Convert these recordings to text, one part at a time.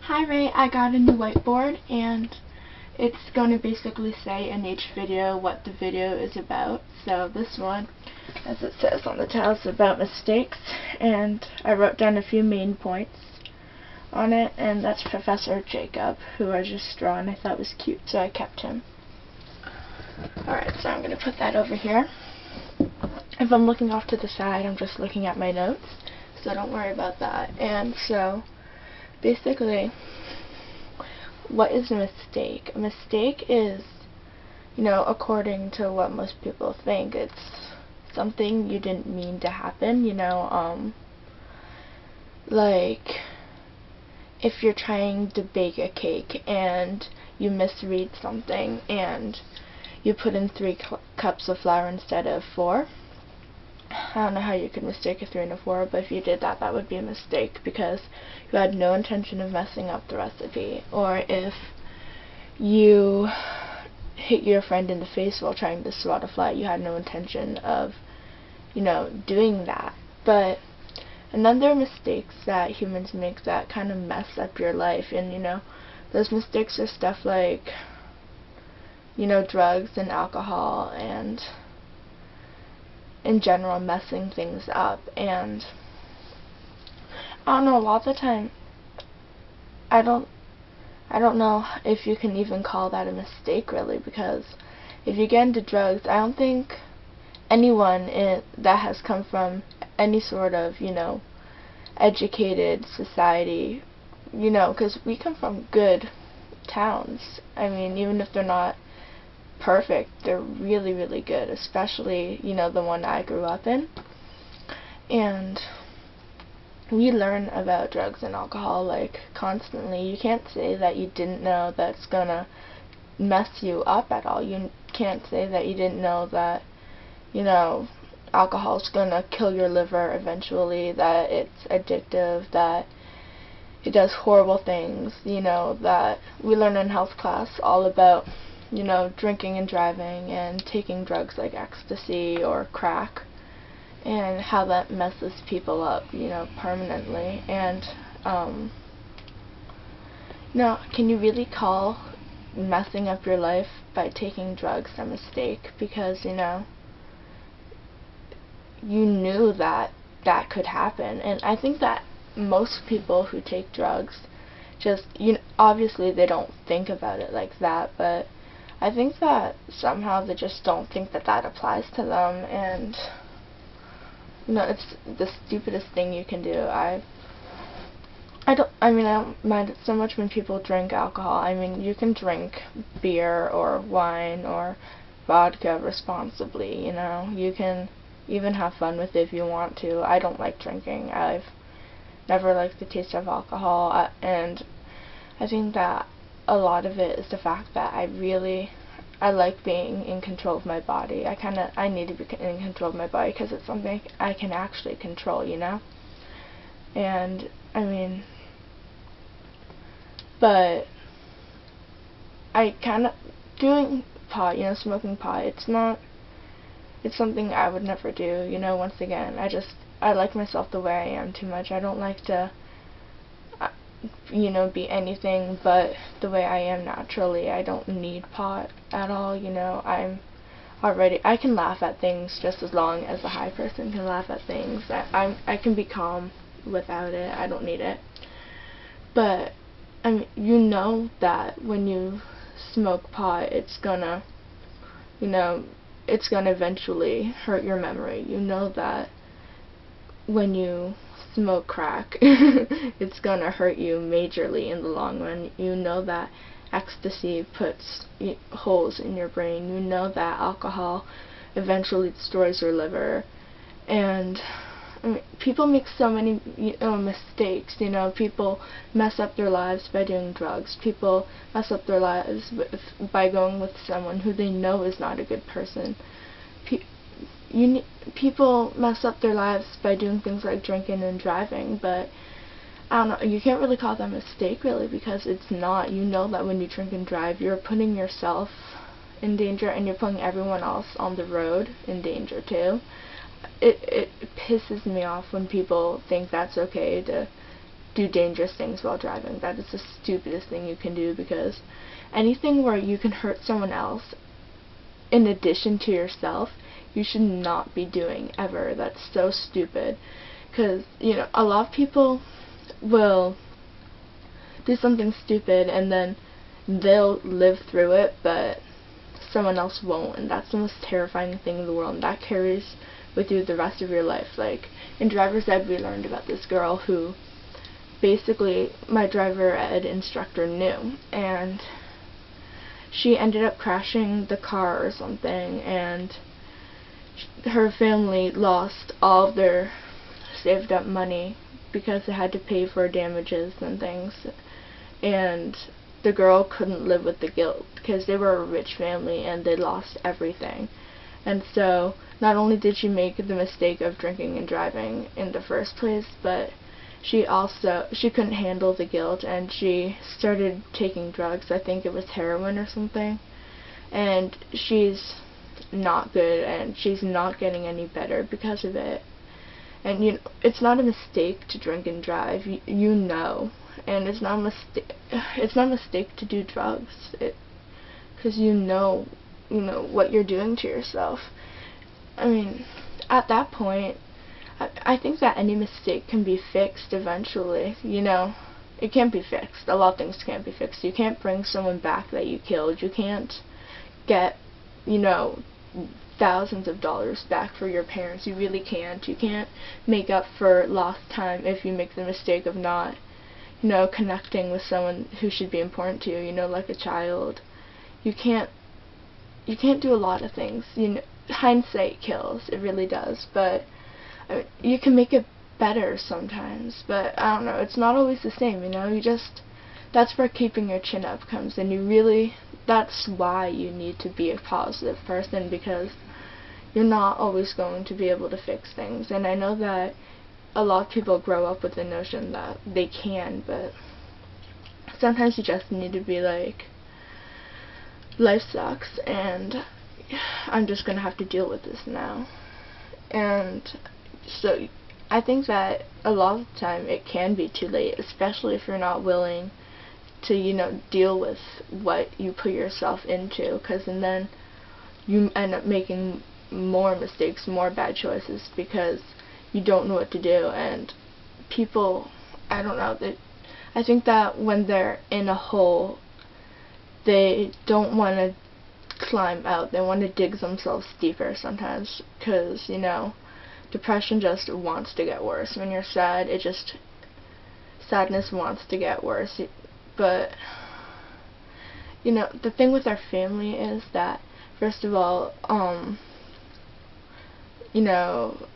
Hi Ray, I got a new whiteboard and it's going to basically say in each video what the video is about. So this one, as it says on the title, is about mistakes, and I wrote down a few main points on it, and that's Professor Jacob, who I just draw and I thought was cute, so I kept him. Alright, so I'm going to put that over here. If I'm looking off to the side, I'm just looking at my notes, so don't worry about that. And so basically, what is a mistake? A mistake is, according to what most people think, it's something you didn't mean to happen, like if you're trying to bake a cake and you misread something and you put in 3 cups of flour instead of 4. I don't know how you could mistake a 3 and a 4, but if you did that, that would be a mistake because you had no intention of messing up the recipe. Or if you hit your friend in the face while trying to swat a fly, you had no intention of, doing that. But another mistakes that humans make that kind of mess up your life, and those mistakes are stuff like, drugs and alcohol and in general messing things up. And I don't know, a lot of the time I don't know if you can even call that a mistake really, because if you get into drugs, I don't think anyone that has come from any sort of educated society, because we come from good towns. I mean, even if they're not perfect, they're really, really good, especially, the one I grew up in. And we learn about drugs and alcohol, like, constantly. You can't say that you didn't know that's gonna mess you up at all. You can't say that you didn't know that, alcohol's gonna kill your liver eventually, that it's addictive, that it does horrible things, that we learn in health class all about drinking and driving and taking drugs like ecstasy or crack, and how that messes people up, permanently. And, can you really call messing up your life by taking drugs a mistake? Because, you knew that that could happen. And I think that most people who take drugs just, obviously they don't think about it like that, but I think that somehow they just don't think that that applies to them, and it's the stupidest thing you can do. I don't mind it so much when people drink alcohol. I mean, you can drink beer or wine or vodka responsibly, you can even have fun with it if you want to. I don't like drinking. I've never liked the taste of alcohol, and I think that a lot of it is the fact that I like being in control of my body. I need to be in control of my body because it's something I can actually control, And, but doing pot, smoking pot, it's something I would never do, once again. I like myself the way I am too much. I don't like to be anything but the way I am naturally. I don't need pot at all, I can laugh at things just as long as a high person can laugh at things. I can be calm without it. I don't need it. But, that when you smoke pot, it's gonna eventually hurt your memory. That when you smoke crack, it's gonna hurt you majorly in the long run. That ecstasy puts holes in your brain. That alcohol eventually destroys your liver. And people make so many mistakes. People mess up their lives by doing drugs. People mess up their lives by going with someone who they know is not a good person. People mess up their lives by doing things like drinking and driving, but I don't know, you can't really call that a mistake really, because it's not. That when you drink and drive, you're putting yourself in danger and you're putting everyone else on the road in danger too. It pisses me off when people think that's okay to do dangerous things while driving. That is the stupidest thing you can do, because anything where you can hurt someone else in addition to yourself, you should not be doing ever. That's so stupid. Because, you know, a lot of people will do something stupid and then they'll live through it, but someone else won't, and that's the most terrifying thing in the world, and that carries with you the rest of your life. Like, in driver's ed, we learned about this girl who basically my driver ed instructor knew, and she ended up crashing the car or something, and her family lost all of their saved up money because they had to pay for damages and things, and the girl couldn't live with the guilt because they were a rich family and they lost everything. And so not only did she make the mistake of drinking and driving in the first place, but she couldn't handle the guilt, and she started taking drugs. I think it was heroin or something, and she's not good, and she's not getting any better because of it. And you know, it's not a mistake to drink and drive, you know, and it's not a mistake to do drugs, because you know what you're doing to yourself. I mean, at that point, I think that any mistake can be fixed eventually. You know, it can't be fixed. A lot of things can't be fixed. You can't bring someone back that you killed. You can't get, you know, thousands of dollars back for your parents. You really can't. You can't make up for lost time if you make the mistake of not, you know, connecting with someone who should be important to you, you know, like a child. You can't do a lot of things. You know, hindsight kills. It really does. But I mean, you can make it better sometimes, but I don't know, it's not always the same, you know. That's where keeping your chin up comes in. That's why you need to be a positive person, because you're not always going to be able to fix things. And I know that a lot of people grow up with the notion that they can, but sometimes you just need to be like, life sucks, and I'm just gonna have to deal with this now. And so I think that a lot of the time it can be too late, especially if you're not willing to, you know, deal with what you put yourself into, because then you end up making more mistakes, more bad choices, because you don't know what to do. And people, I don't know, I think that when they're in a hole, they don't want to climb out. They want to dig themselves deeper sometimes, because, you know, depression just wants to get worse. When you're sad, sadness wants to get worse. But, you know, the thing with our family is that, first of all, you know,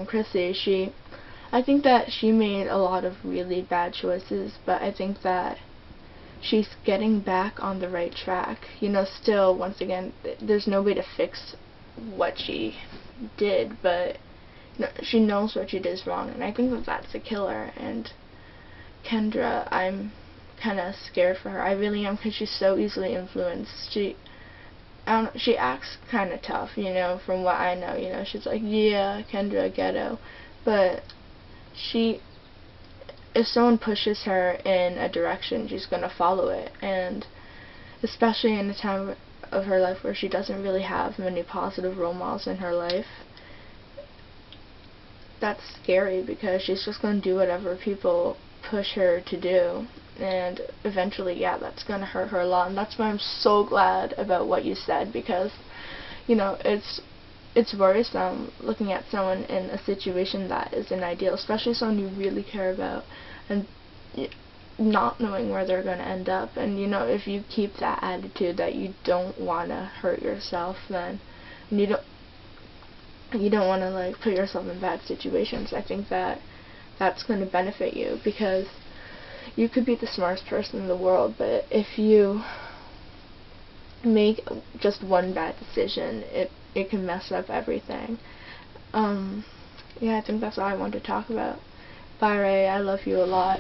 Chrissy, I think that she made a lot of really bad choices, but I think that she's getting back on the right track. You know, still, once again, there's no way to fix what she did, but you know, she knows what she did is wrong, and I think that that's a killer. And Kendra, I'm kind of scared for her. I really am, because she's so easily influenced. She acts kind of tough, you know, from what I know. You know, she's like, yeah, Kendra, ghetto, but if someone pushes her in a direction, she's gonna follow it. And especially in a time of her life where she doesn't really have many positive role models in her life, that's scary, because she's just going to do whatever people push her to do, and eventually, yeah, that's going to hurt her a lot. And that's why I'm so glad about what you said, because, you know, it's worrisome looking at someone in a situation that isn't ideal, especially someone you really care about, and not knowing where they're going to end up. And you know, if you keep that attitude that you don't want to hurt yourself, then you don't want to like put yourself in bad situations, I think that that's going to benefit you, because you could be the smartest person in the world, but if you make just one bad decision, it can mess up everything. Yeah, I think that's all I want to talk about. Bye, Ray. I love you a lot.